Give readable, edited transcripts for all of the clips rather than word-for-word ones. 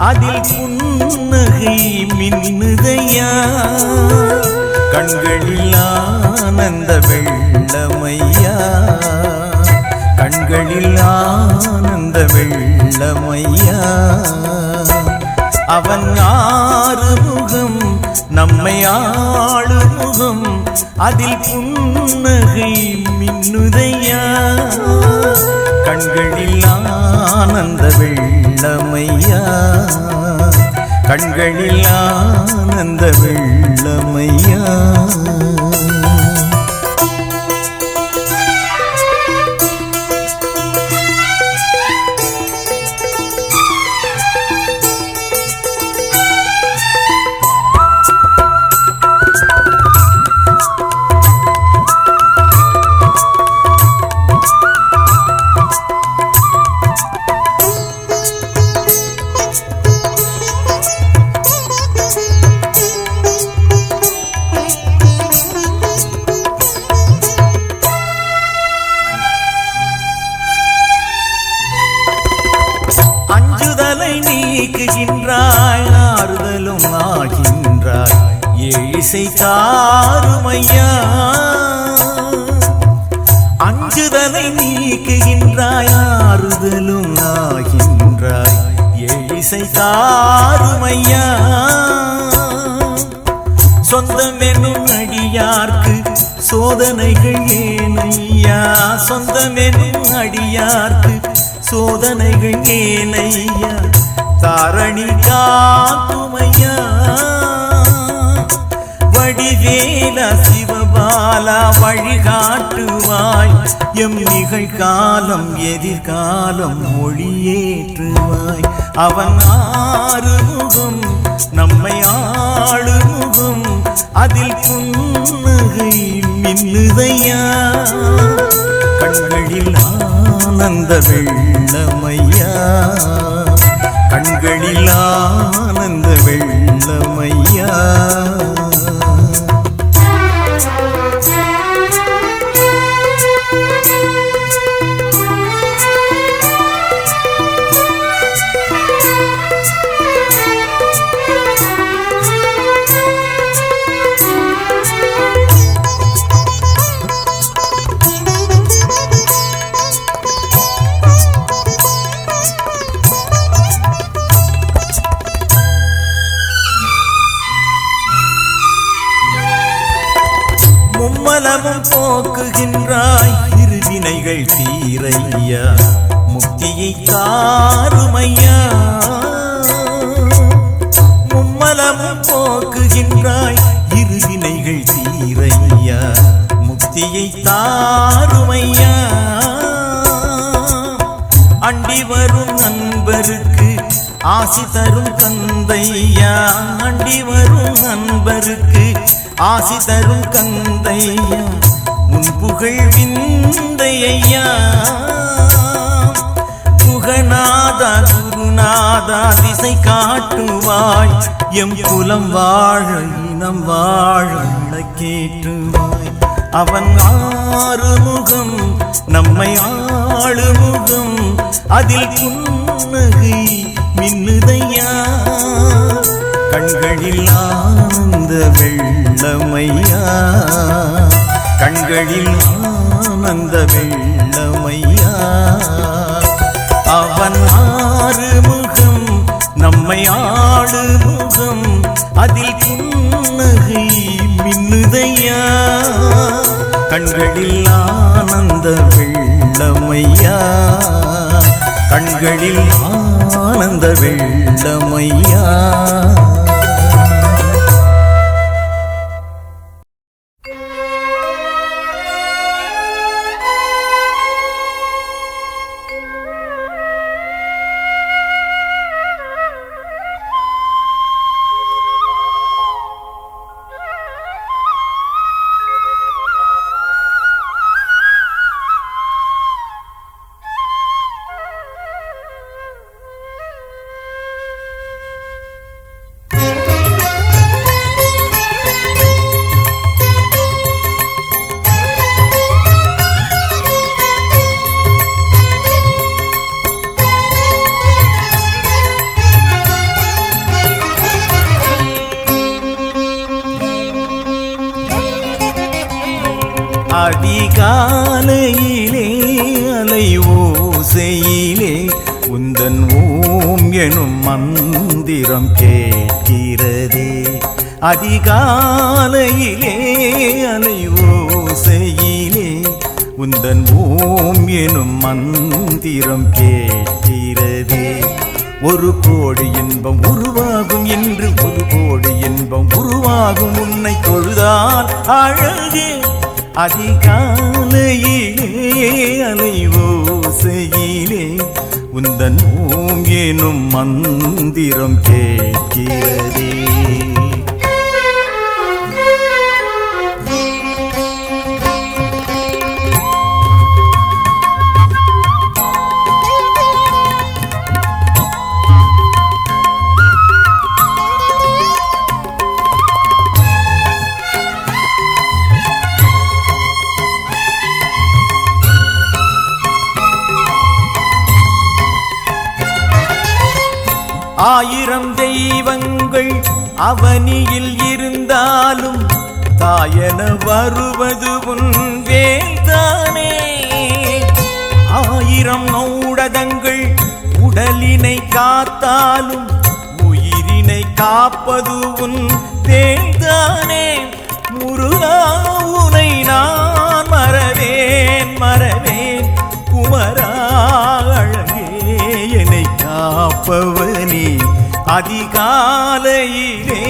அதில் புன்னகை மின்னுதையா கண்களில் ஆனந்த வெள்ளமையா கண்களில் ஆனந்த வெள்ளமையா அவன் ஆறுமுகம் நம்மை ஆளுமுகம் அதில் புன்னகை மின்னுதையா கண்களில் ஆனந்த வெள்ளமையா கண்களில் ஆனந்த வெள்ளமையா நீக்குகின்றாய் ஆறுதலும் ஆகின்றாய் ஏசை தாருமையா அஞ்சுதலை நீக்குகின்றாய் ஆறுதலும் ஆகின்றாய் ஏசை தாருமையா சொந்தம் என்னும் அடியார்க்கு சோதனைகள் ஏனையா சொந்தம் என்னும் அடியார்க்கு சோதனைகள் ஏனையா தாரணி காத்துமையா வடிவேலா சிவபாலா வழிகாட்டுவாய் எம் நிகழ்காலம் எதிர்காலம் மொழியேற்றுவாய் அவன் ஆறுமுகம் நம்மை ஆளுமுகம் அதில் புன்னகை மின்னுதையா கண்களில் ஆனந்த வெள்ளமையா கண்களில் ஆனந்த வெள்ளமையா மும்மலமும் போக்குகின்றாய் இருவினைகள் தீரையா முக்தியை தாருமையா மும்மலமும் போக்குகின்றாய் இருவினைகள் தீரையா முக்தியை தாருமையா அண்டி வரும் நண்பருக்கு ஆசி தரும் தந்தையா அண்டி வரும் நண்பருக்கு ஆசி தரும் கந்தையா உன் புகழ் விந்தையா புகநாதா குருநாதா திசை காட்டுவாய் எம் குலம் வாழ இனம் வாழ கேட்டுவாய் அவன் ஆறுமுகம் நம்மை ஆளுமுகம் அதில் புன்னகை மின்னுதையா கண்களில் ஆனந்த வெள்ளமையா கண்களில் ஆனந்த வெள்ளமையா அவன் ஆறுமுகம் நம்மை ஆளுமுகம் அதில் புன்னகை மின்னுதையா கண்களில் ஆனந்த வெள்ளமையா கண்களில் ஆனந்த வெள்ளமையா அதிகாலையிலே அலை ஓசையிலே உந்தன் ஓம் எனும் மந்திரம் கேட்கிறதே. அதிகாலையிலே அலை ஓசையிலே உந்தன் ஓம் எனும் மந்திரம் கேட்கிறதே. ஒரு கோடி இன்பம் உருவாகும் என்று ஒரு கோடி இன்பம் உருவாகும் உன்னை தொழுதால் அழகே. அதிகாலையிலே அலை ஓசையிலே உந்தன் ஓம் எனும் மந்திரம் கேட்கிறதே. ஆயிரம் தெய்வங்கள் அவனியில் இருந்தாலும் தாயன வருவது உன் வேல்தானே. ஆயிரம் நௌடதங்கள் உடலினை காத்தாலும் உயிரினை காப்பது உன் வேல்தானே. முருகா உனை நான் மறவேன் மறவேன் குமரா அழகே என்னை காப்பவனே. அதிகாலையிலே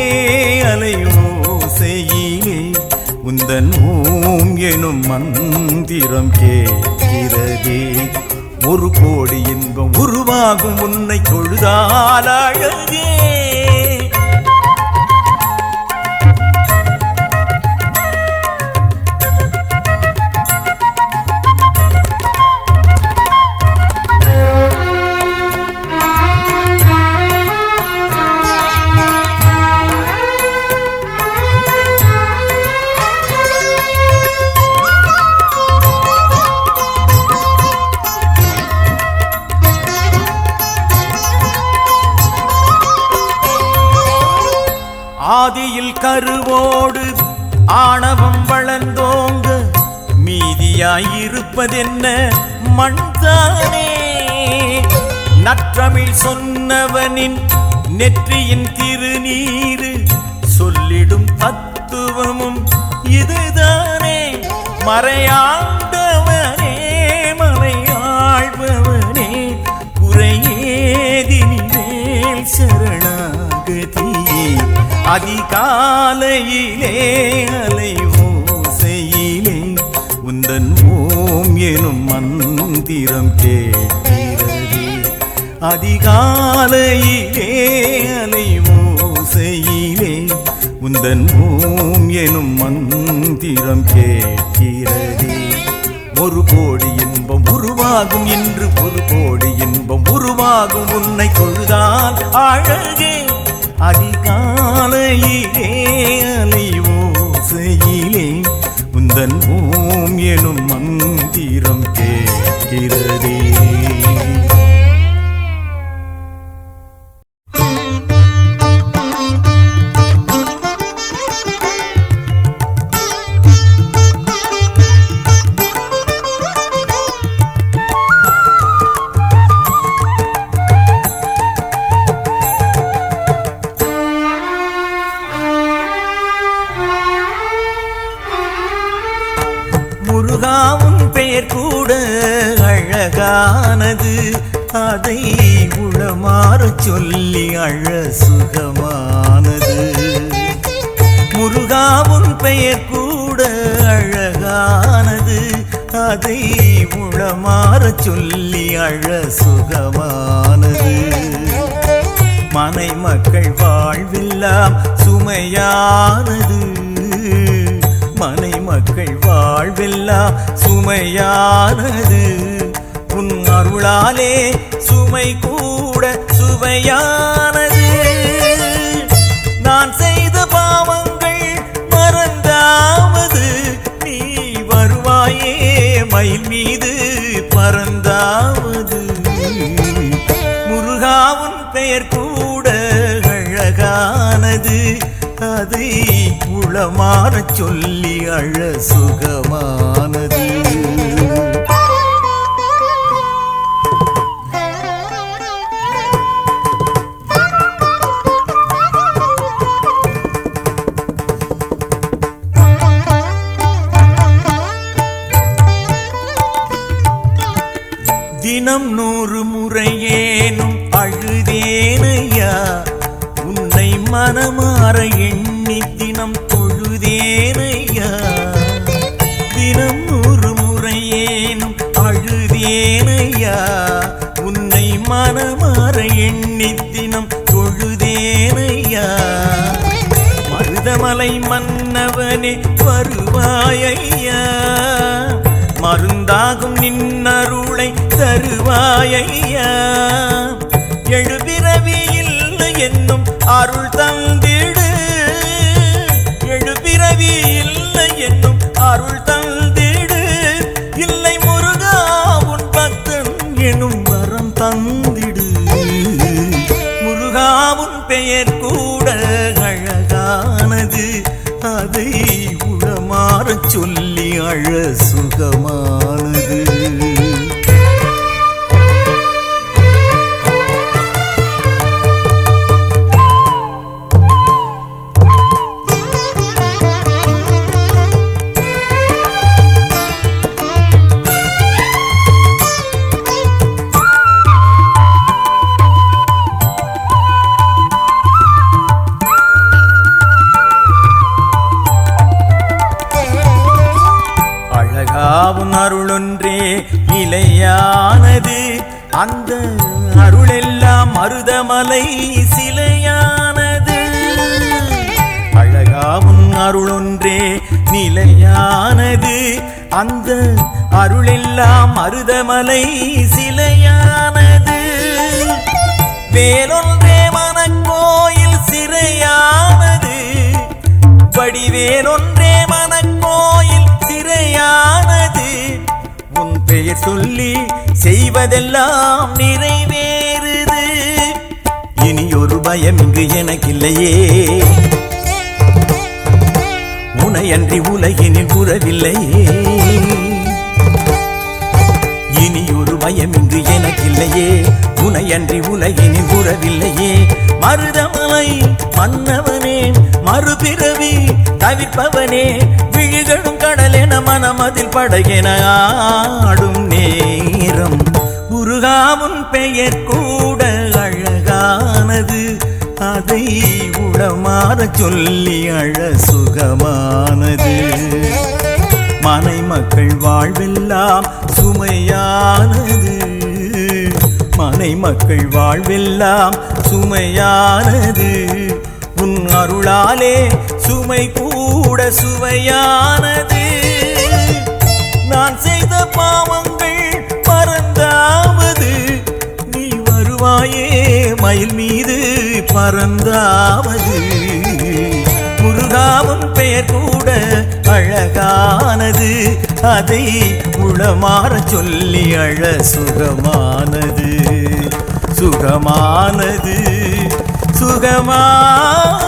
அலை ஓசையிலே உந்தன் ஓம் எனும் மந்திரம் கேட்கிறதே. ஒரு கோடி இன்பம் உருவாகும் உன்னை தொழுதால் அழகே. ஆதியில் கருவோடு ஆணவம் வளர்ந்தோங்க மீதியாயிருப்பதென்ன மண்தானே. நற்றமிழ் சொன்னவனின் நெற்றியின் திருநீரு சொல்லிடும் தத்துவமும் இதுதானே. மறையாண்டவனே மறையாழ்பவனே குறையேதினி மேல் சரணாகதி. அதிகாலையிலே அலை ஓசையிலே உந்தன் ஓம் எனும் மந்திரம் கேட்கிறதே. அதிகாலையிலே அலை ஓசையிலே உந்தன் ஓம் எனும் மந்திரம் கேட்கிறதே. ஒரு கோடி இன்பம் உருவாகும் என்று ஒரு கோடி இன்பம் உருவாகும் உன்னை தொழுதால் அழகே. அதிகாலையிலே அலை ஓசையிலே உந்தன் ஓம் எனும் மந்திரம் கேட்கிறதே. முருகாவும் பெயர் கூட அழகானது அதை உளமாறச் சொல்லி அழ சுகமானது. முருகாவும் பெயர் கூட அழகானது அதை உளமாறச் சொல்லி அழ சுகமானது. மனை மக்கள் வாழ்வெல்லாம் சுமையானது. மனை மக்கள் வாழ்வெல்லாம் சுமையானது. உன் அருளாலே சுமை கூட சுவையானது. நான் செய்த பாவங்கள் மறந்தாவது நீ வருவாயே மயில் மீது பறந்தாவது. முருகாவும் பெயர் கூட அழகானது அதை உள உளமாறச் சொல்லி அழ சுகமானது. தினம் 100 முறையேனும் அழுதேனையா உன்னை மனமாற எண்ணி தினம் தொழுதேனையா. தினம் 100 முறையேனும் அழுதேனையா உன்னை மனமாற எண்ணி தினம் தொழுதேனையா. மருதமலை மன்னவனே வருவாயையா மருந்தாகும் நின்னருளை தருவாயையா. எழுபிறவி இல்லை என்னும் அருள் தந்திடு எழுபிறவி இல்லை என்னும் அருள் தந்திடு. இல்லை முருகா உன் பக்தன் எனும் வரம் தந்திடு. முருகாவும் பெயர் கூட அழகானது அதை உளமாறச் சொல்லி அழ சுகமானது. அருளொன்றே நிலையானது அந்த அருளெல்லாம் மருதமலை சிலையானது. அழகாவும் அருளொன்றே நிலையானது அந்த அருளெல்லாம் மருதமலை சிலையானது. வேலொன்றே மனக்கோயில் சிறையானது வடிவேலொன்றே மனக்கோயில் சிறையானது. உன் பெயர் சொல்லி செய்வதெல்லாம் நிறைவேறுது. இனி ஒரு பயம் இங்கு எனக்கில்லையே உனையன்றி உலகினில் உறவில்லையே. இனி ஒரு பயம் இங்கு எனக்கில்லையே உனையன்றி உலகினில் உறவில்லையே. மருதமலை மன்னவனே மறுபிறவி தவிர்ப்பவனே விழிகளும் கடலென மனமதில் படகென ஆடும் நேரம். முருகாவும் பெயர் கூட அழகானது அதை உளமாறச் சொல்லி அழ சுகமானது. மனை மக்கள் வாழ்வெல்லாம் சுமையானது மனை மக்கள் வாழ்வெல்லாம் சுமையானது. உன் அருளாலே சுமை கூட சுவையானது. நான் செய்த பாவங்கள் பறந்தாவது நீ வருவாயே மயில் மீது பறந்தாவது. முருகாவும் பெயர் கூட அழகானது அதை உளமாறச் சொல்லி அழ சுகமானது சுகமானது சுகமானது.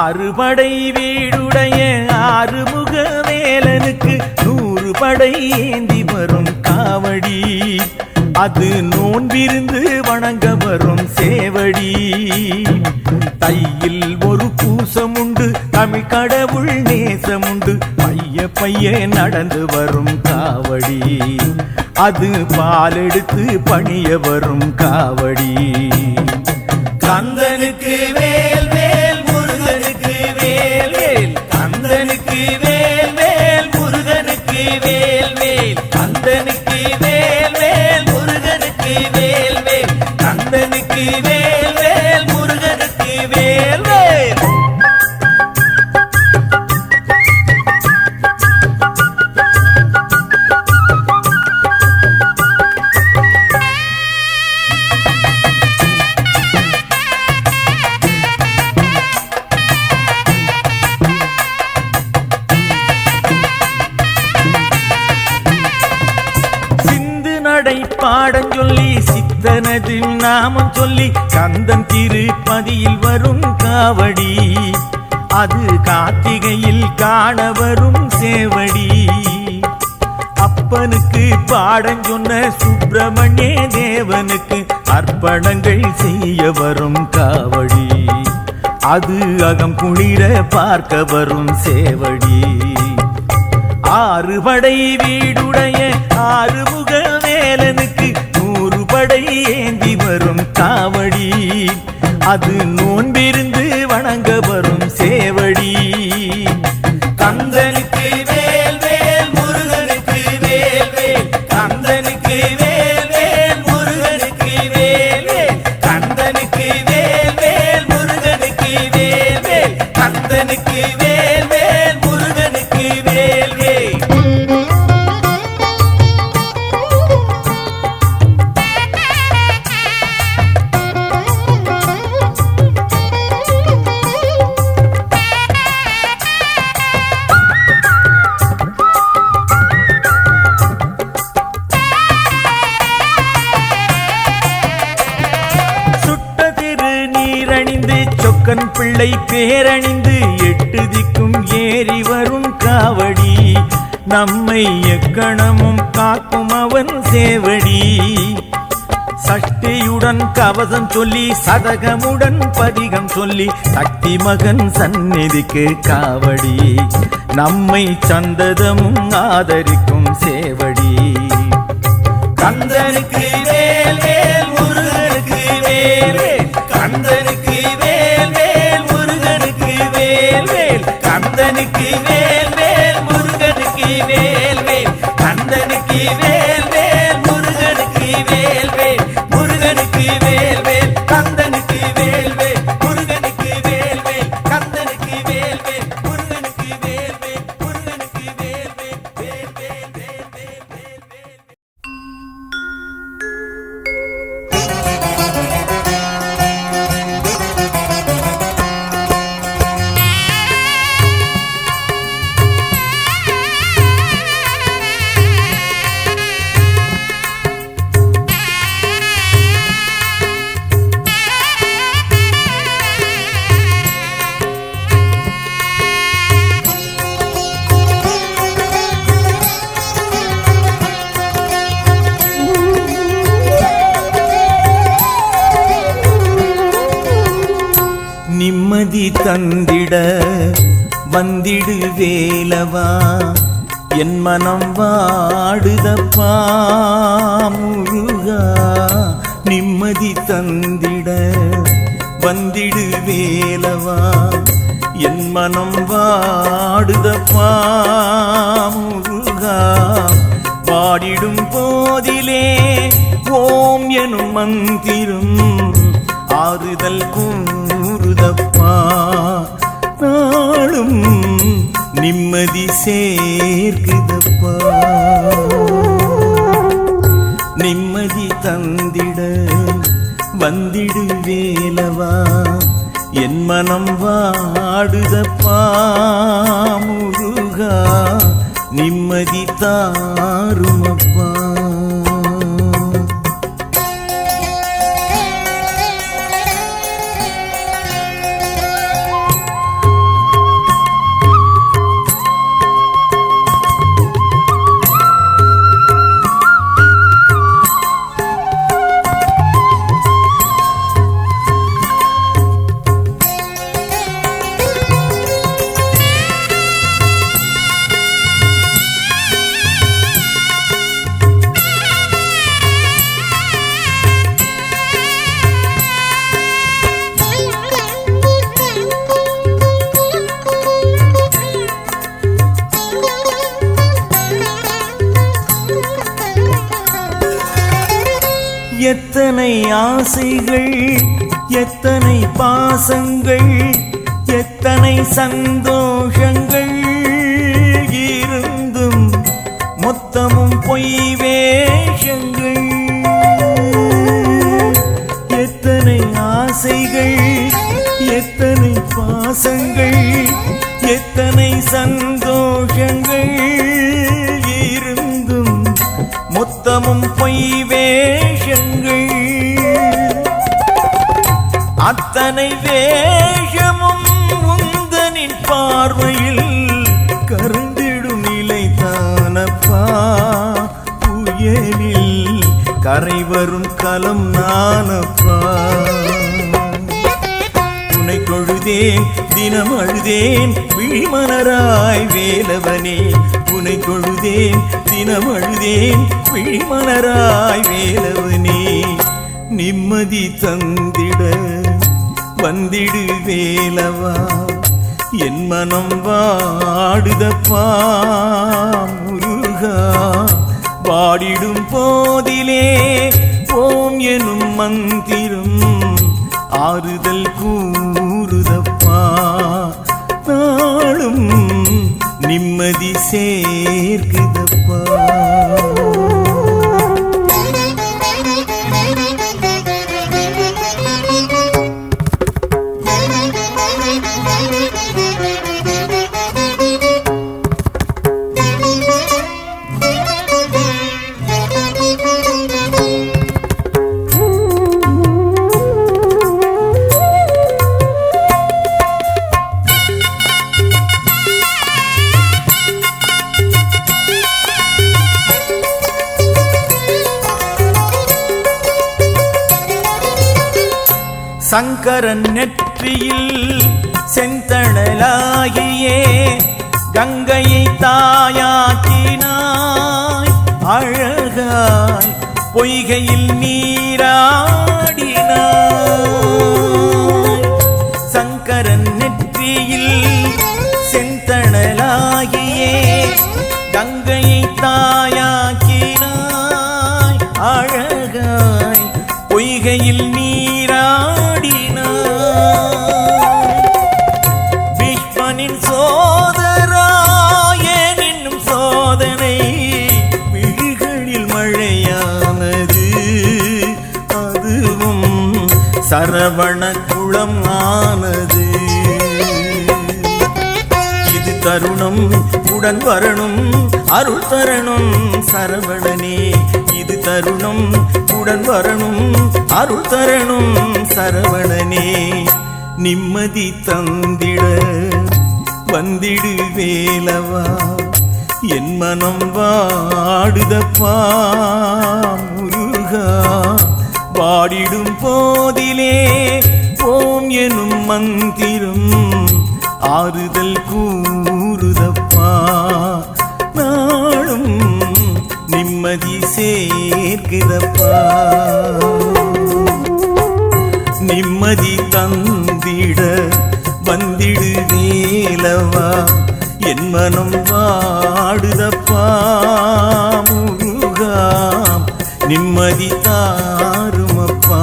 ஆறுபடை வீடுடைய ஆறுமுக வேலனுக்கு 100 படை ஏந்தி வரும் காவடி அது நோன்பிருந்து வணங்க வரும் சேவடி. தையில் ஒரு பூசமுண்டு தமிழ் கடவுள் நேசமுண்டு பைய பைய நடந்து வரும் காவடி அது பாலெடுத்து பணிய வரும் காவடி. கந்தனுக்கு வேல் வேல் முருகனுக்கு வேல் வேல் கந்தனுக்கு வேல் வேல் முருகனுக்கு வேல் வேல் கந்தனுக்கு வேல் வேல் முருகனுக்கு வேல் வேல் கந்தனுக்கு வேல் வேல் முருகனுக்கு வேல் வேல். பாடஞ்சொல்லி சித்தனது நாமம் சொல்லி கந்தன் திருப்பதியில் வரும் காவடி அது கார்த்திகையில் காண வரும் சேவடி அப்பனுக்கு பாடஞ்சொன்ன சுப்பிரமணிய தேவனுக்கு அர்ப்பணங்கள் செய்ய வரும் காவடி அது அகம் குளிர பார்க்க வரும் சேவடி ஆறு படை வீடுடைய ஆறுமுக வேலனுக்கு 100 படை ஏந்தி வரும் காவடி அது நோன்பிருந்து வணங்க வரும் சேவடி கந்தனுக்கு வேல் வேல் முருகனுக்கு வேல் வேல் கந்தனுக்கு வேல் வேல் முருகனுக்கு வேல் வேல் கந்தனுக்கு வேல் வேல் முருகனுக்கு வேல் வேல் கந்தனுக்கு வேல் வேல் முருகனுக்கு வேல் வேல் சொக்கன் பிள்ளை பேரணிந்து 8 திக்கும் ஏறி வரும் காவடி நம்மை எக்கணமும் காக்கும் அவன் சேவடி சஷ்டியுடன் கவசம் சொல்லி சதகமுடன் பதிகம் சொல்லி சக்தி மகன் சந்நிதிக்கு காவடி நம்மை சந்ததமும் ஆதரிக்கும் சேவடி கந்தனுக்கு வேல் வேல் முருகனுக்கு வேல் வேல் கந்தனுக்கு வேல் வேல் முருகனுக்கு வேல் வேல் கந்தனுக்கு வேல் வேல் முருகனுக்கு வேல் வேல் கந்தனுக்கு வேல் வேல் முருகனுக்கு வேல் வேல் முருகனுக்கு வேல் வேல் கந்தனுக்கு வேல் வேல் முருகனுக்கு வேல் வேல் கந்தனுக்கு வேல் வேல் முருகனுக்கு வேல் வேல் முருகனுக்கு வேல் வேல் வேல் வேல் வேல் வேல் வேல் வேல் நிம்மதி தந்திட வந்திடு வேலவா என் மனம் வாடுதப்பா முருகா நிம்மதி தந்திட வந்திடு வேலவா என் மனம் வாடுதப்பா முருகா பாடிடும் போதிலே ஓம் எனும் மந்திரம் ஆறுதல் கூறுதப்பா நாளும் நிம்மதி சேர்க்குதப்பா நிம்மதி தந்திட வந்திடு வேலவா என் மனம் வாடுதப்பா முருகா நிம்மதி தாருமப்பா எத்தனை ஆசைகள் எத்தனை பாசங்கள் எத்தனை சந்தோஷங்கள் இருந்தும் மொத்தமும் பொய் வேஷங்கள் எத்தனை ஆசைகள் எத்தனை பாசங்கள் எத்தனை சந்தோஷங்கள் இருந்தும் மொத்தமும் பொய் வேஷங்கள் அத்தனை வேஷமும் உந்தனின் பார்வையில் கருந்திடும் நிலை தானப்பா. புயலில் கரை வரும் கலம் நானப்பா. உனை தொழுதேன் தினம் அழுதேன் விழிமலராய் வேலவனே. உனை தொழுதேன் தினம் அழுதேன் விழிமலராய் வேலவனே. நிம்மதி தந்திட வந்திடு வேலவா. என் மனம் வாடுதப்பா முருகா. பாடிடும் போதிலே ஓம் எனும் மந்திரம் ஆறுதல் கூறுதப்பா. நாளும் நிம்மதி சேர்க்குதப்பா. சங்கரன் நெற்றியில் செந்தணலாகியே கங்கையை தாயாக்கினாய். அழகாய் பொய்கையில் நீராடினாய். சங்கரன் நெற்றியில் செந்தணலாகியே கங்கையை தாயாக்கினாய். அழகாய் பொய்கையில் பீஷ்மனின் சோதராயன் என்னும் சோதனை விழிகளில் மழையானது. அதுவும் சரவண குளம் ஆனது. இது தருணம் உடன் வரணும் அருள் தரணும் சரவணனே. இது தருணம் உடன் வரணும் அருள் தரணும் சரவணனே. நிம்மதி தந்திட வந்திடு வேலவா. என் மனம் வாடுதப்பா முருகா. பாடிடும் போதிலே ஓம் எனும் மந்திரம் ஆறுதல் கூறுதப்பா. நாளும் நிம்மதி சேர்க்குதப்பா. நிம்மதி தந்திட வந்திடு வேலவா. என் மனம் வாடுதப்பா முருகா. நிம்மதி தாருமப்பா.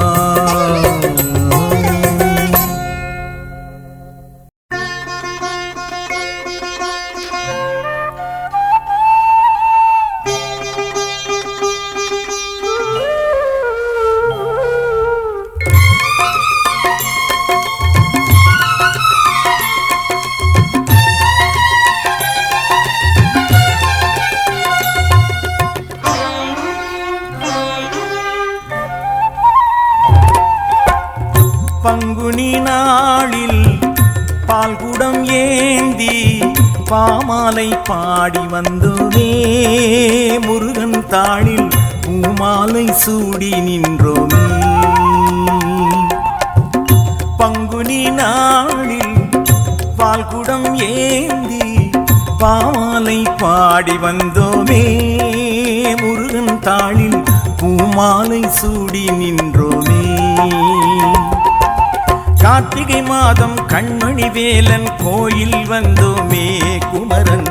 பங்குனி நாளில் பால்குடம் ஏந்தி பாமாலை பாடி வந்தோமே. முருகன் தாளில் பூமாலை சூடி நின்றோமே. பங்குனி நாளில் பால்குடம் ஏந்தி பாமாலை பாடி வந்தோமே. முருகன் தாளில் பூமாலை சூடி நின்றோமே. கார்த்திகை மாதம் கண்மணி வேலன் கோயில் வந்தோமே. குமரன்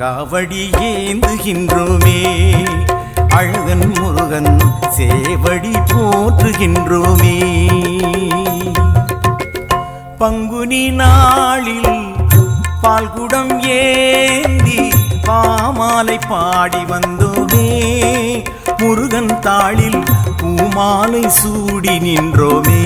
காவடி ஏந்துகின்றோமே. அழகன் முருகன் சேவடி போற்றுகின்றோமே. பங்குனி நாளில் பால்குடம் ஏந்தி பாமாலை பாடி வந்தோமே. முருகன் தாளில் பூமாலை சூடி நின்றோமே.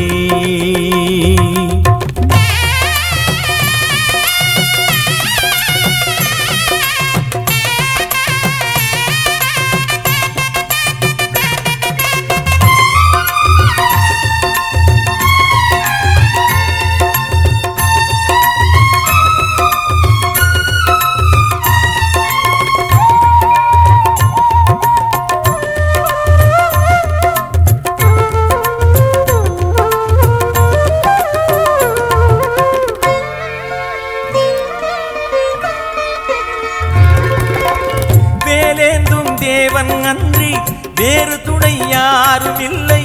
தேவன் அன்றி வேறு துணை யாரும் இல்லை.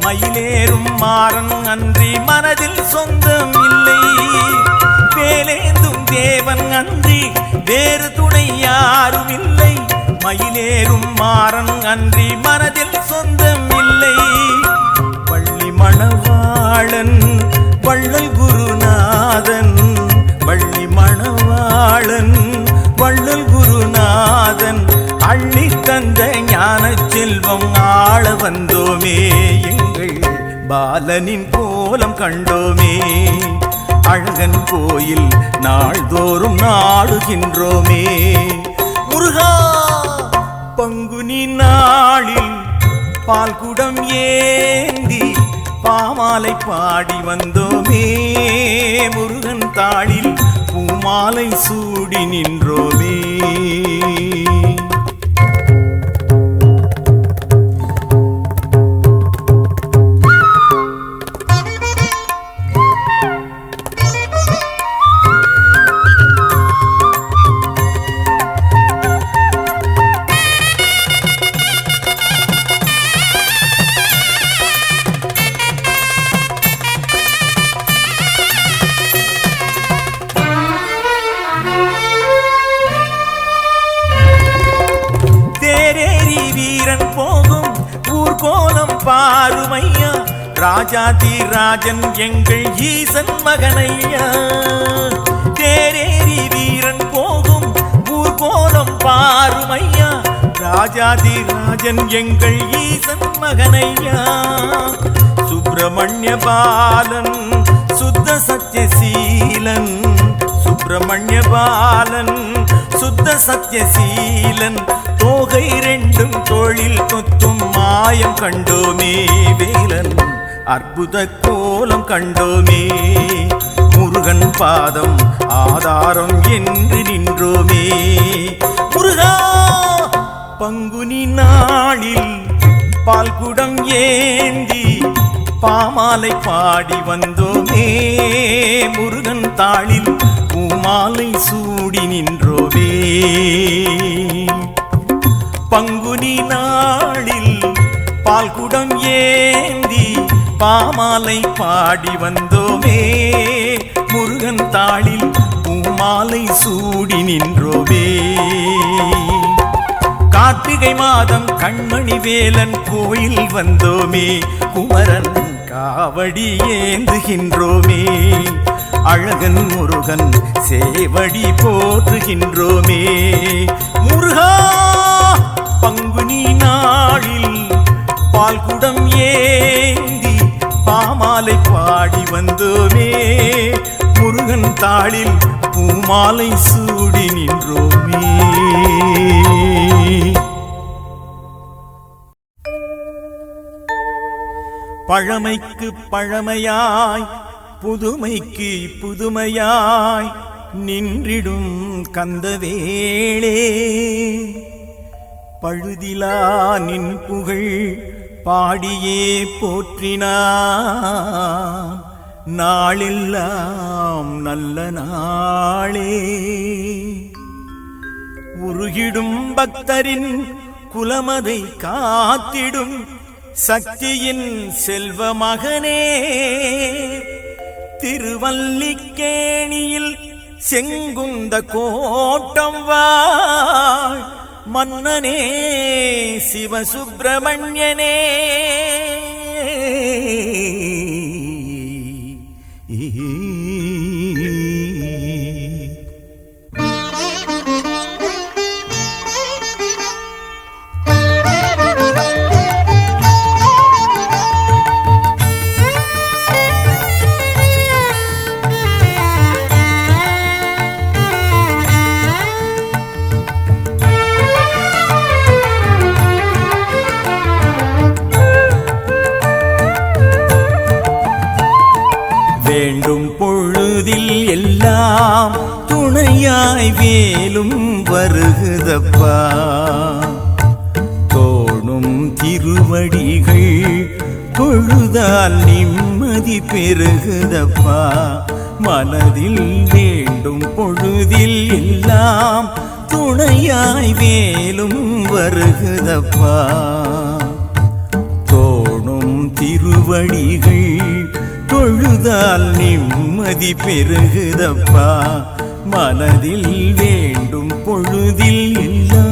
மயிலேறும் மாறன் அன்றி மனதில் சொந்தம் இல்லை. வேலேந்தும் தேவன் அன்றி வேறு துணை யாரும் இல்லை. மயிலேறும் மாறன் அன்றி மனதில் சொந்தம் இல்லை. வள்ளி மணவாளன் வள்ளல் குருநாதன், வள்ளி மணவாளன் வள்ளல் குருநாதன் அள்ளி தந்த ஞான செல்வம் ஆள வந்தோமே. எங்கள் பாலனின் கோலம் கண்டோமே. அழகன் கோயில் நாள்தோறும் நாடுகின்றோமே. முருகா பங்குனி நாளில் பால்குடம் ஏந்தி பாமாலை பாடி வந்தோமே. முருகன் தாளில் பூமாலை சூடி நின்றோமே. பாருமையா ராஜாதி ராஜன் எங்கள் ஈசன் மகனையா. தேரேறி வீரன் போகும் ஊர்கோலம் பாருமையா ராஜாதி ராஜன் எங்கள் ஈசன் மகனையா. சுப்பிரமணிய பாலன் சுத்த சத்யசீலன், சுப்பிரமணிய பாலன் சுத்த சத்யசீலன் தோகை ரெண்டும் தொழில் கொத்தும் மாயம் கண்டோமே. வேலன் அற்புத கோலம் கண்டோமே. முருகன் பாதம் ஆதாரம் என்று நின்றோமே. முருகா பங்குனி நாளில் பால்குடம் ஏந்தி பாமாலை பாடி வந்தோமே. முருகன் தாளில் பூமாலை சூடி நின்றோமே. பங்குனி நாளில் பால்குடம் ஏந்தி பாமாலை பாடி வந்தோமே. முருகன் தாளில் பூமாலை சூடி நின்றோமே. கார்த்திகை மாதம் கண்மணி வேலன் கோயில் வந்தோமே. குமரன் காவடி ஏந்துகின்றோமே. அழகன் முருகன் சேவடி போற்றுகின்றோமே. முருகா பங்குனி நாளில் பால்குடம் ஏந்தி பாமாலை பாடி வந்தோமே. முருகன் தாளில் பூமாலை சூடி நின்றோமே. பழமைக்கு பழமையாய் புதுமைக்கு புதுமையாய் நின்றிடும் கந்தவேளே. பழுதிலா நின் புகழ் பாடியே போற்றினான் நாளெல்லாம் நல்ல நாளே. உருகிடும் பக்தரின் குலமதை காத்திடும் சக்தியின் செல்வ மகனே. திருவல்லிக்கேணியில் செங்குந்த கோட்டம் வாழ் மன்னனே சிவசுப்பிரமணியனே. வேண்டும் பொழுதில் எல்லாம் துணையாய் வேலும் வருகுதப்பா. தோணும் திருவடிகள் தொழுதால் நிம்மதி பெருகுதப்பா. மனதில் வேண்டும் பொழுதில் எல்லாம் துணையாய் வேலும் வருகுதப்பா தோணும் திருவடிகள் தொழுதால் நிம்மதி பெருகுதப்பா மனதில் வேண்டும் பொழுதில் இல்லா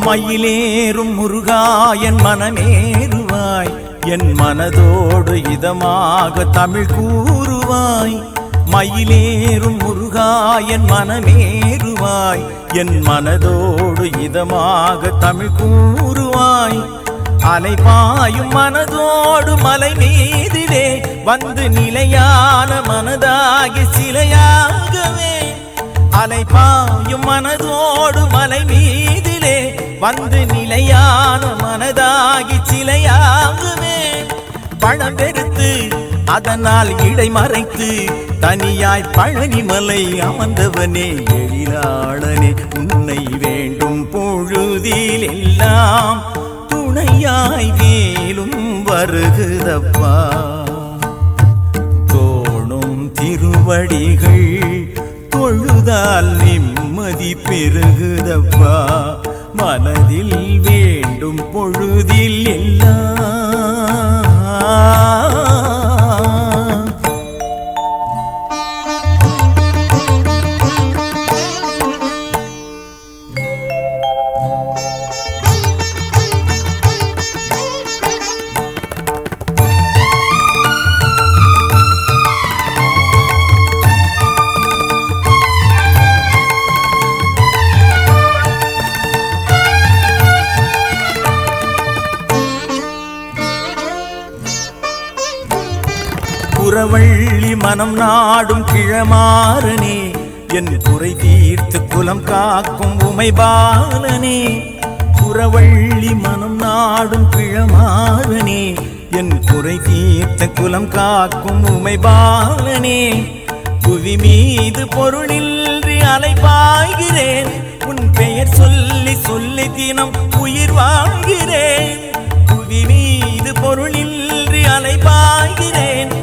மயிலேறும் முருகா என் மனமேறுவாய் என் மனதோடு இதமாக தமிழ் கூறுவாய் மயிலேறும் முருகா என் மனமேறுவாய் என் மனதோடு இதமாக தமிழ் கூறுவாய் அலைபாயும் மனதோடு மலை மீதிலே வந்து நிலையான மனதாகி சிலையாகவே அலைபாயும் மனதோடு மலை மீதிலே வந்து நிலையான மனதாகி சிலையாகுமே பழம் பெருத்து அதனால் இடை மறைத்து தனியாய் பழனிமலை அமர்ந்தவனே எழிலாளனே உன்னை வேண்டும் பொழுதில் எல்லாம் துணையாய் வேலும் வருகுதப்பா தோணும் திருவடிகள் தொழுதால் நிம்மதி பெருகுதப்பா மனதில் வேண்டும் பொழுதில் எல்லாம் புறவள்ளி மனம் நாடும் கிழமாறனே என் குறை தீர்த்து குலம் காக்கும் உமைபாலனே புறவள்ளி மனம் நாடும் கிழமாறனே என் குறை தீர்த்த குலம் காக்கும் உமைபாலனே புவி மீது பொருளின்றி அலைபாய்கிறேன் உன் பெயர் சொல்லி சொல்லி தினம் உயிர் வாழ்கிறேன் புவி மீது பொருளின்றி அலைபாய்கிறேன்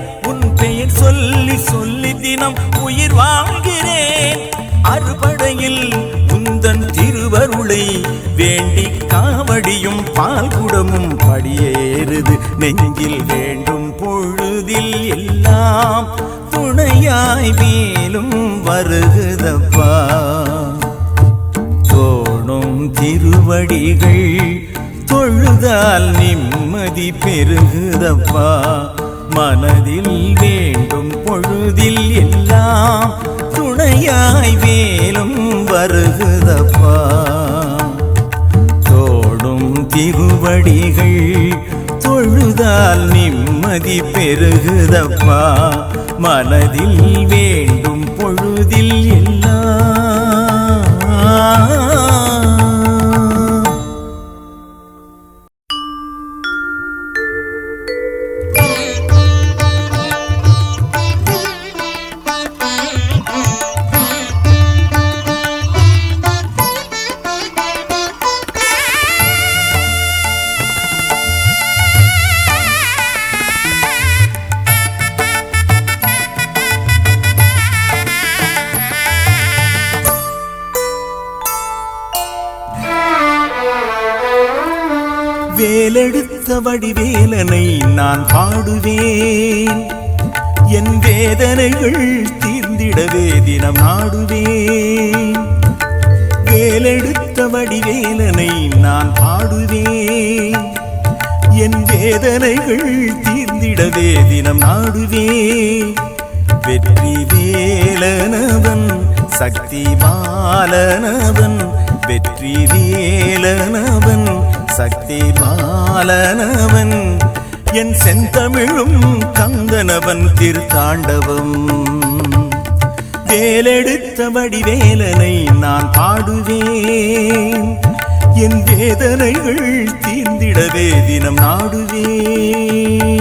பெயர் சொல்லி சொல்லி தினம் உயிர் வாழ்கிறேன் அறுபடையில் உந்தன் திருவருளை வேண்டி காவடியும் பால் குடமும் படியேறுது நெஞ்சில் வேண்டும் பொழுதில் எல்லாம் துணையாய் மேலும் வருகுதப்பா தோணும் திருவடிகள் தொழுதால் நிம்மதி பெருகுதப்பா மனதில் வேண்டும் பொழுதில் எல்லாம் துணையாய் வேலும் வருகுதப்பா தோடும் திருவடிகள் தொழுதால் நிம்மதி பெருகுதப்பா மனதில் வேண்டும் பொழுதில் எல்லாம் வேலெடுத்த வடிவேலனை நான் பாடுவேன் என் வேதனைகள் தீர்ந்திடவே தினம் நாடுவேன் வேலெடுத்த வடிவேலனை நான் பாடுவேன் என் வேதனைகள் தீர்ந்திடவே தினம் நாடுவேன் வெற்றி வேலனவன் சக்தி பாலனவன் வெற்றி வேலனவன் சக்தி பாலனவன் என் செந்தமிழும் கந்தனவன் திருத்தாண்டவம் வேலெடுத்தபடி வேலனை நான் பாடுவேன் என் வேதனைகள் தீர்ந்திடவே தினம் நாடுவேன்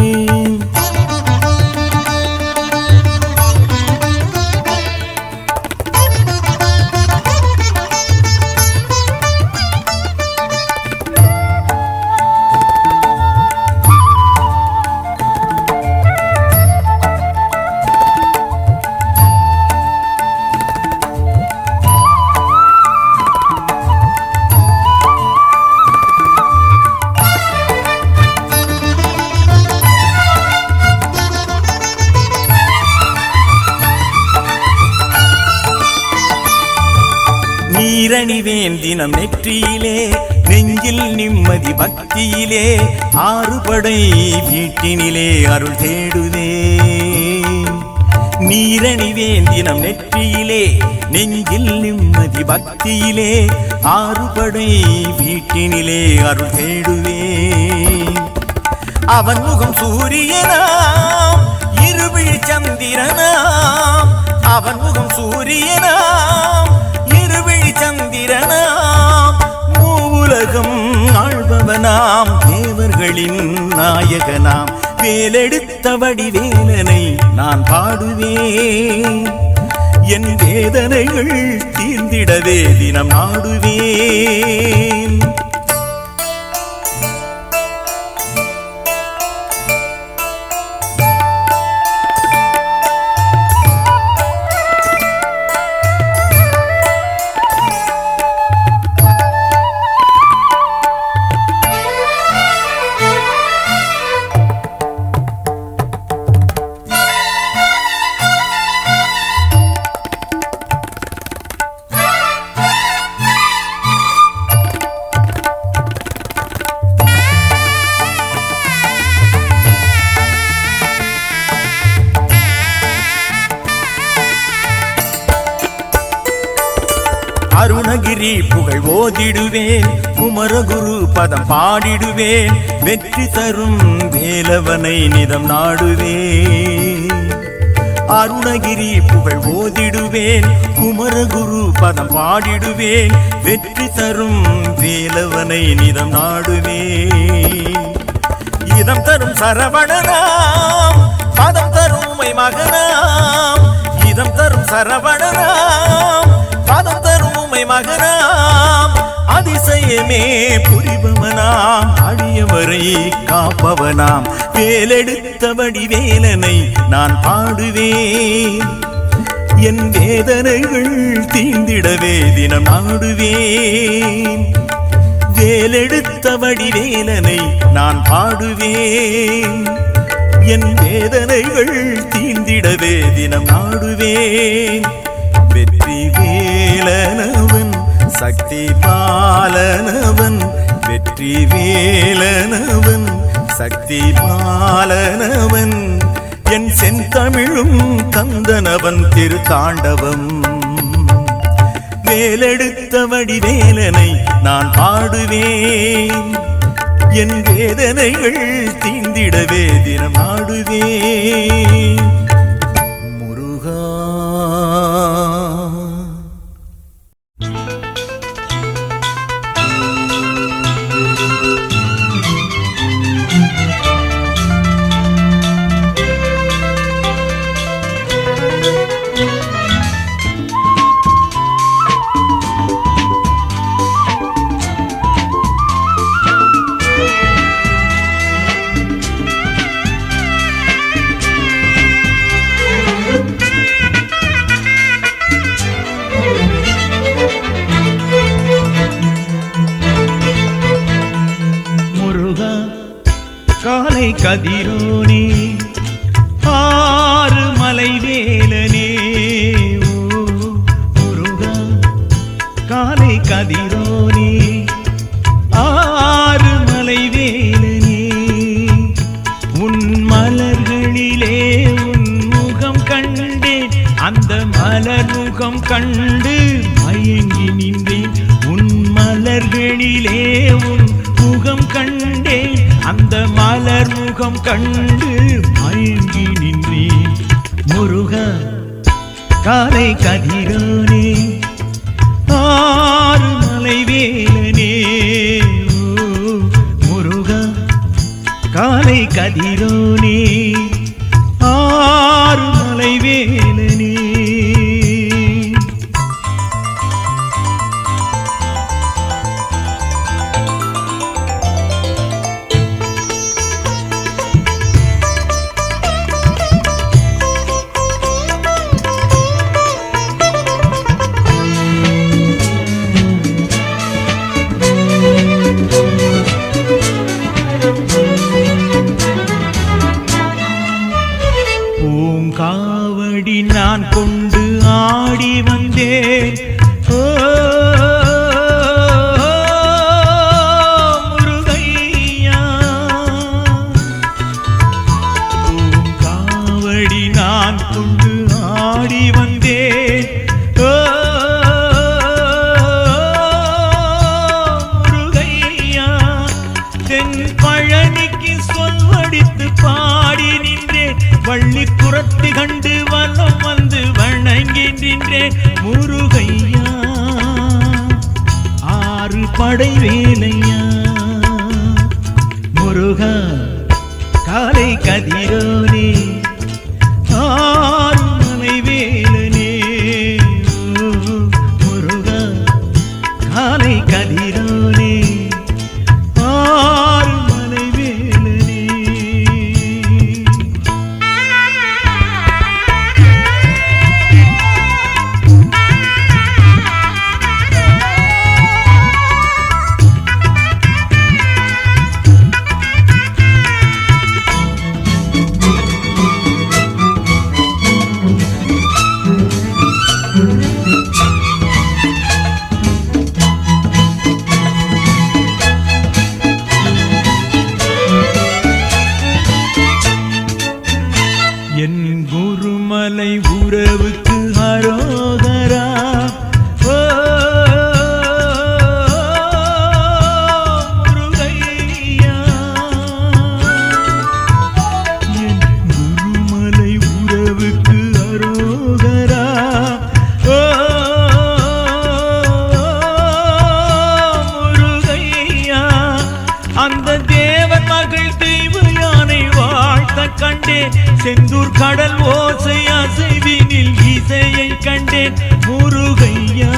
நீரணிவேன் தினம் நெற்றியிலே நெஞ்சில் நிம்மதி பக்தியிலே ஆறுபடை வீட்டினிலே அருள் தேடுவேன் நீரணிவேன் தினம் நெற்றியிலே நெஞ்சில் நிம்மதி பக்தியிலே ஆறுபடை வீட்டினிலே அருள் தேடுவேன் அவன் முகம் சூரியனாம் இருவிழி சந்திரனாம் அவன் முகம் சூரியனாம் சந்திரனாம் மூவுலகம் ஆள்பவனாம் தேவர்களின் நாயகனாம் வேலெடுத்தபடி வேலனை நான் பாடுவேன் என் வேதனைகள் தீர்ந்திடவே தினம் நாடுவேன் அருணகிரி புகழ் ஓதிடுவேன் குமரகுரு பதம் பாடிடுவேன் வெற்றி தரும் வேலவனை நிதம் நாடுவேன் அருணகிரி புகழ் ஓதிடுவேன் குமரகுரு பதம் பாடிடுவேன் வெற்றி தரும் வேலவனை நிதம் நாடுவேன் இதம் தரும் சரவணனாம் பதம் தரும் உமை மகனாம் இதம் தரும் சரவணனாம் பதம் தரும் உமை மகனாம் அதிசயமே புரிபவனாம் அடியவரை காப்பவனாம் வேலெடுத்தபடி வேலனை நான் பாடுவேன் என் வேதனைகள் தீர்ந்திடவே தினம் நாடுவேன் வேலெடுத்தபடி வேலனை நான் பாடுவேன் என் வேதனைகள் தீர்ந்திடவே தினம் நாடுவேன் வெற்றி வேலனவன் சக்தி பாலனவன் வெற்றி வேலனவன் சக்தி பாலனவன் என் செந்தமிழும் கந்தனவன் திருத்தாண்டவம் வேலெடுத்தபடி வேலனை நான் பாடுவேன் என் வேதனைகள் தீர்ந்திடவே தினம் நாடுவேன் முருகா காலை கதிரோனே ஆறு மலை வேலனே ஓ முருகா காலை கதிரோனே ஆறு மலை வேலனே உன் மலர்களிலே உன் முகம் கண்டேன் அந்த மலர் முகம் கண்டு மயங்கி நின்றேன் உன் மலர்களிலே உன் முகம் கண்டேன் அந்த மலர் முகம் கண்டு மயங்கி நின்றேன் முருகா காலை கதிரோனே ஆறுமலை வேலனே முருகா காலை கதிரோனே ஆறுமலை வேலனே பூங்காவடி நான் கொண்டு ஆடி வந்தேன் முருகையா பூங்காவடி நான் கொண்டு ஆடி வந்தேன் முருகையா தென் பழனிக்கு சொல்வடித்து பாடி நின்றேன் வள்ளி புறத்து கண்டு வலம் வந்து வணங்கி நின்றேன் முருகையா ஆறு படை வேலையா முருகா காலை கதிரோனே ஆறுமலை வேலனே முருகா காலை கதிரோனே ஆறுமலை வேலனே என் குருமலை உறவுக்கு அரோகரா முருகையா என் குருமலை உறவுக்கு அரோகரா முருகையா அந்த தேவன் மகள் தெய்வ யானை வாழ்த்த கண்டேன் செந்தூர் கடல் ஓசை அசைவினில் இசையை கண்டேன் முருகையா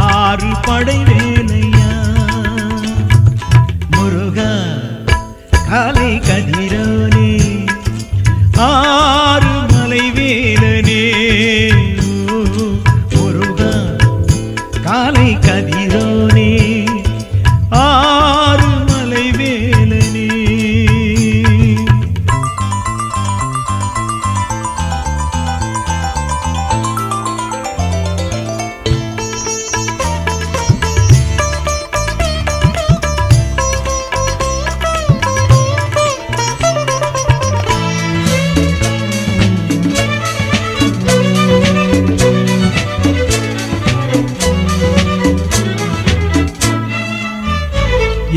ஆறு படை வேலையா முருகா காலை கதிரோனே ஆறுமலை வேலனே முருகா காலை கதிரோனே ஆறுமலை வேலனே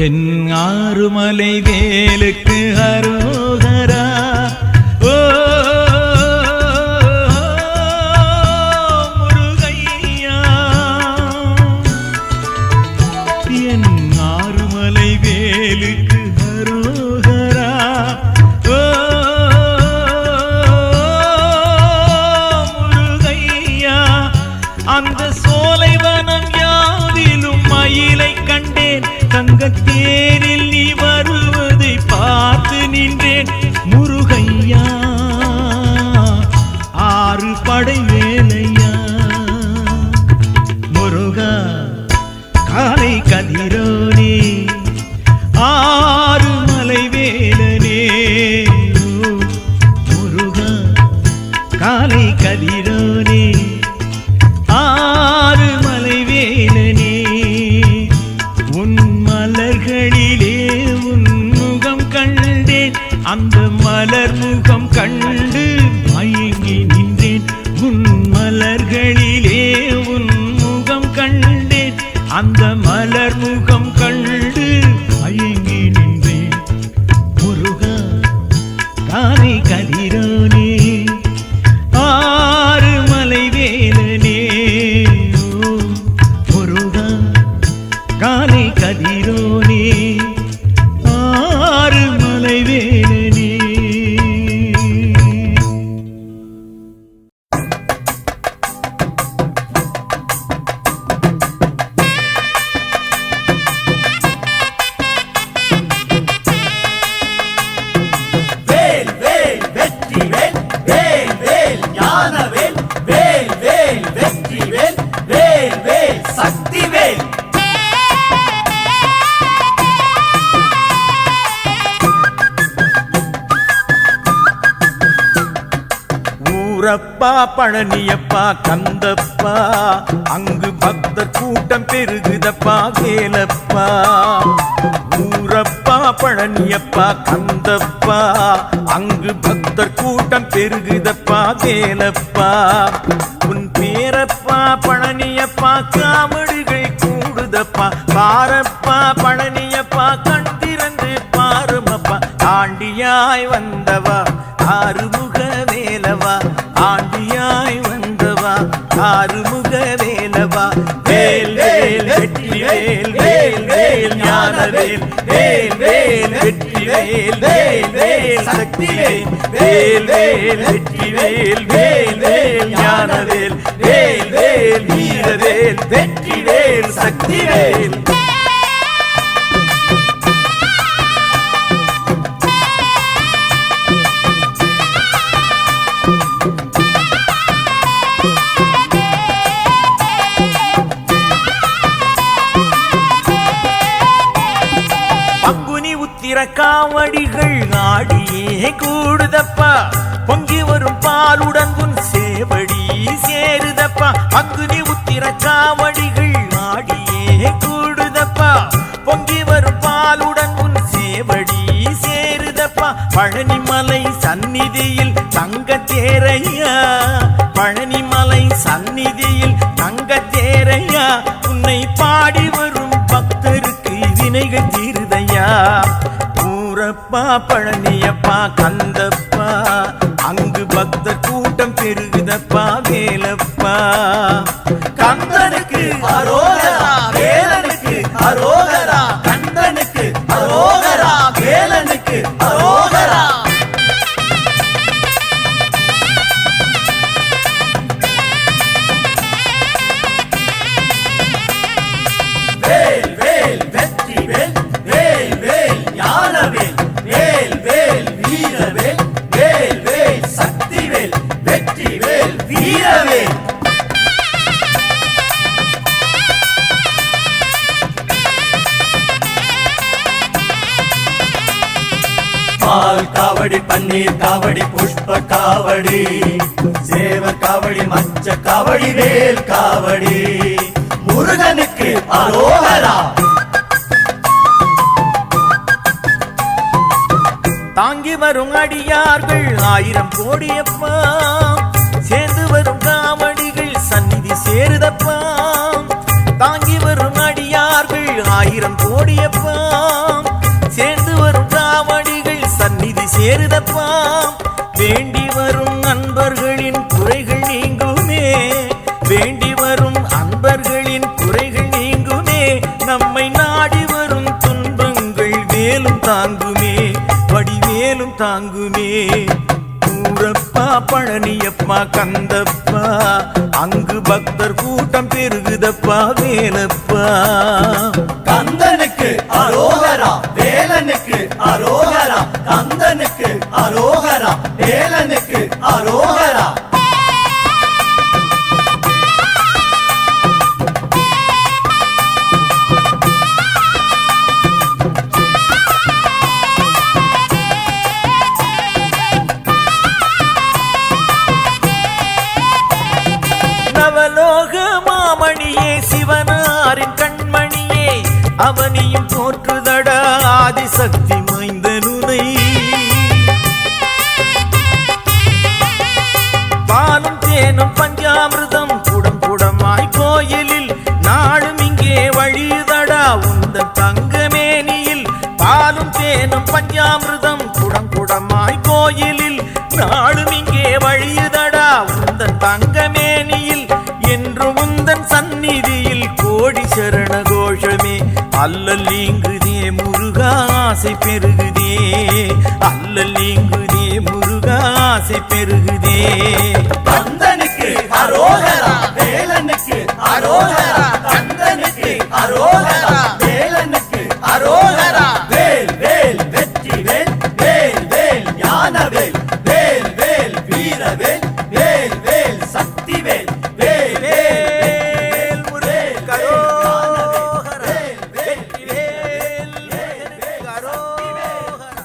என் ஆறுமலை வேலுக்கு அரோகரா முருகையா என் ஆறுமலை வேலுக்கு அரோகரா முருகையா அந்த சோலைவனம் யாவிலும் மயிலை கண்டேன் தங்கத்தேரில் நீ வருவதை பார்த்து நின்றேன் முருகையா ஆறு படை வேலையா முருகா காலை கதிரோனே ஆறுமலை வேலனே முருகா காலை கதிரோனே ஆறுமலை வேலனே உன் மலர்களிலே உன் முகம் கண்டேன் அந்த மலர் முகம் கண்டு மயங்கி நின்றேன் உன் மலர்களிலே உன் முகம் கண்டேன் அந்த மலர் முகம் கண்டு மயங்கி நின்றேன் முருகா காலை கதிரோனே ஊரப்பா பழனியப்பா கந்தப்பா அங்கு பக்தர் கூட்டம் பெருகுதப்பா வேலப்பா. ஊரப்பா பழனியப்பா கந்தப்பா அங்கு பக்தர் கூட்டம் பெருகுதப்பா வேலப்பா. உன் பேரப்பா பழனியப்பா காவடிகள் கூடுதப்பா பாரப்பா பழனியப்பா கண் திறந்து பாருமப்பா. ஆண்டியாய் வந்தவா ஆறுமுக வேலவா ஆண்டியாய் வந்தவா ஆறுமுக வேலவா. வேல் வேல் வெற்றி வேல் வேல் வேல் ஞானவேல் வேல் வேல் வெற்றி வேல் வேல் வேல் சக்தி வேல் வேல் வேல் வெற்றி வேல் வேல் வேல் ஞானவேல் வேல் வேல் வீரவேல் வெற்றி வேல் சக்தி வேல். காவடிகள் ஆடியே கூடுதப்பா பொங்கி வரும் பாலுடன் உன் சேவடி சேருதப்பா. அங்குனி உத்திர காவடிகள் ஆடியே கூடுதப்பா பொங்கி வரும் பாலுடன் உன் சேவடி சேருதப்பா. பழனிமலை சந்நிதியில் தங்க தேரையா பழனிமலை சந்நிதியில் தங்க தேரையா உன்னை பாடி வரும் பக்தருக்கு வினைகள் தீருதையா. ஊரப்பா பழனியப்பா கந்தப்பா அங்கு பக்தர் கூட்டம் பெருகுதப்பா வேலப்பா. கந்தனுக்கு அரோகரா வேலனுக்கு அரோகரா கந்தனுக்கு அரோகரா வேலனுக்கு அரோகரா. வேல் வேல் வெற்றி வேல் வேல் வேல் ஞானவேல் வேல் வேல் வீரவேல் வேல் வேல் சக்தி வேல் வெற்றி வேல் வீரவேல். பால் காவடி பன்னீர் காவடி புஷ்ப காவடி சேவ காவடி மச்ச காவடி வேல் காவடி முருகனுக்கு அரோகரா. தாங்கி வரும் அடியார்கள் 1000 கோடியப்பா சேர்ந்து வரும் காவடிகள் சந்நிதி சேருதப்பா. தாங்கி வரும் அடியார்கள் 1000 கோடியப்பா சேர்ந்து வரும் காவடிகள் சந்நிதி சேருதப்பா. வேண்டி வரும் அன்பர்களின் குறைகள் நீங்குமே வேண்டி வரும் அன்பர்களின் குறைகள் நீங்குமே. நம்மை நாடி வரும் துன்பங்கள் வேலும் தாங்குமே வடிவேலும் தாங்குமே. ஊரப்பா பழனியப்பா கந்தப்பா அங்கு பக்தர் கூட்டம் பெருகுதப்பா வேலப்பா. கந்தனுக்கு அரோகரா வேலனுக்கு அரோகரா கந்தனுக்கு அரோகரா வேலனுக்கு அரோகரா. நவலோக மாமணியே சிவனாரின் கண்மணியே அவனியும் போற்றுதடா ஆதிசக்தி மைந்தனுனை. பாலும் தேனும் பஞ்சாமிர்தம் குடம் குடமாய் கோயிலில் நாடும் இங்கே வழிதடா உந்தன் தங்கமேனியில். பாலும் தேனும் பஞ்சாமிர்தம் குடம் குடமாய் கோயிலில் நாடும் இங்கே வழியுதடா உந்தன் தங்கமேனியில். என்று உந்தன் சந்நிதியில் கோடி சரண கோஷமே அல்லல் நீங்குதே முருகா ஆசை பெருகுதே அல்லல் நீங்குதே முருகா ஆசை பெருகுதே. கந்தனுக்கு அரோகரா வேலனுக்கு அரோகரா கந்தனுக்கு அரோகரா வேலனுக்கு அரோகரா. வேல் வேல் வெற்றி வேல் வேல் வேல் ஞானவேல் வேல் வேல் வீரவேல் வேல் வேல் சக்தி வேல் வேல் வேல் முருகன் கரோகரா வெற்றி வேல் கரோகரா.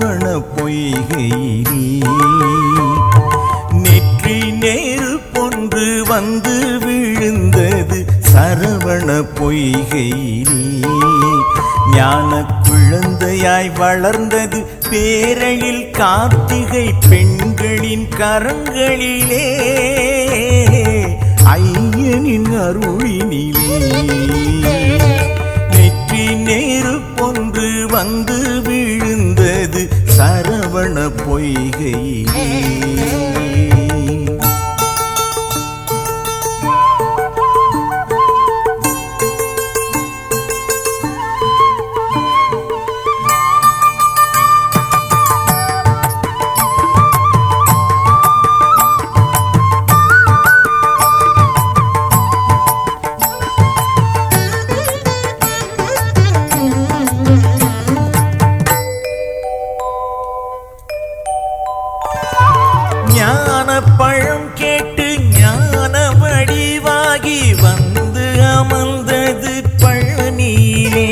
சரவண பொய்கையிலே நெற்றி நெருப்பொன்று வந்து விழுந்தது சரவண பொய்கையிலே ஞான குழந்தையாய் வளர்ந்தது பேரழில் கார்த்திகை பெண்களின் கரங்களிலே ஐயனின் அருளினிலே நெற்றி நெருப்பொன்று வந்து விழுந்தது சரவண பொய்கையிலே பழம் கேட்டு ஞான வடிவாகி வந்து அமர்ந்தது பழனியிலே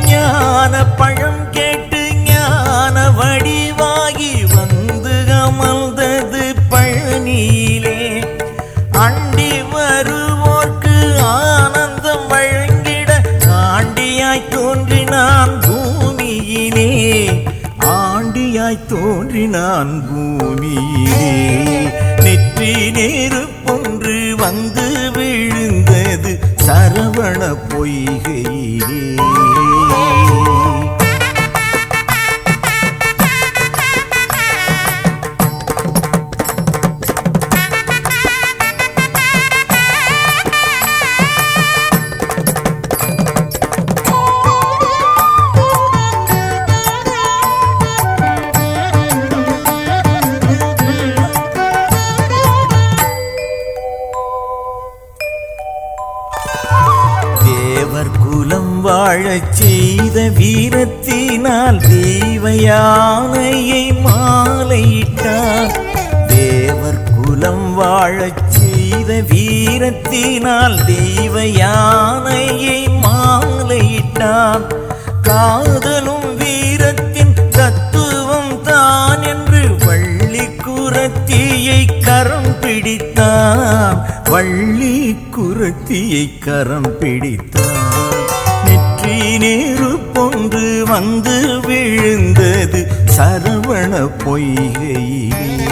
ஞான பழம் கேட்டு ஞான வடிவாகி வந்து அமர்ந்தது பழனியிலே அண்டி வருவோர்க்கு ஆனந்தம் வழங்கிட ஆண்டியாய் தோன்றினான் பூமியிலே ஆண்டியாய் தோன்றினான் பூமியிலே நெற்றி நெருப்பொன்று வந்து விழுந்தது சரவண பொய்கையிலே குலம் வாழச் செய்த வீரத்தினால் தெய்வ யானையை மாலையிட்டார் தேவர் குலம் வாழச் செய்த வீரத்தினால் தெய்வ யானையை மாலையிட்டார் காதலும் வீரத்தின் தத்துவம் தான் என்று வள்ளி குரத்தியை கரம் பிடித்தான் வள்ளி குரத்தியை கரம் பிடித்தான் நெற்றி நெருப்பொன்று வந்து விழுந்தது சரவண பொய்கையிலே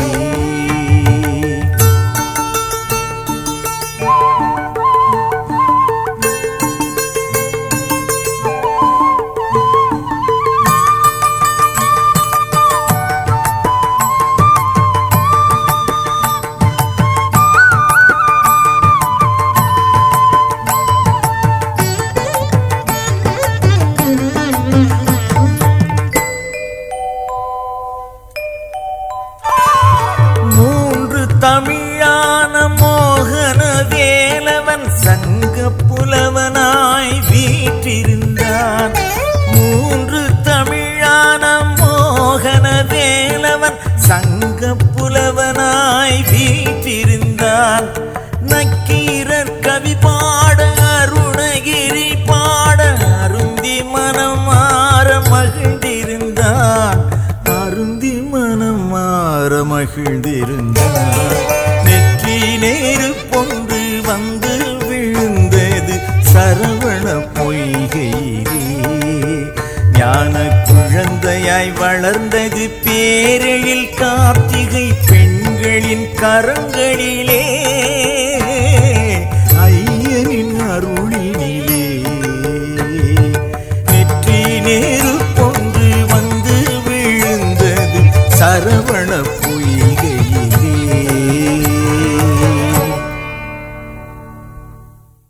தமிழான மோகன வேலவன் சங்க புலவனாய் வீற்றிருந்தான் மூன்று தமிழான மோகன வேலவன் சங்க புலவனாய் வீற்றிருந்தான் நக்கீரர் கவி பாட அருணகிரி பாட அருந்தி மனம் மாற மகிழ்ந்திருந்தான் அருந்தி மனம் மாற மகிழ்ந்திருந்தான் நெற்றி நெருப்பொன்று வந்து விழுந்தது சரவண பொய்கையிலே ஞான குழந்தையாய் வளர்ந்தது பேரெழில் கார்த்திகை பெண்களின் கரங்களிலே ஐயனின் அருளினிலே நெற்றி நெருப்பொன்று வந்து விழுந்தது சரவண பொய்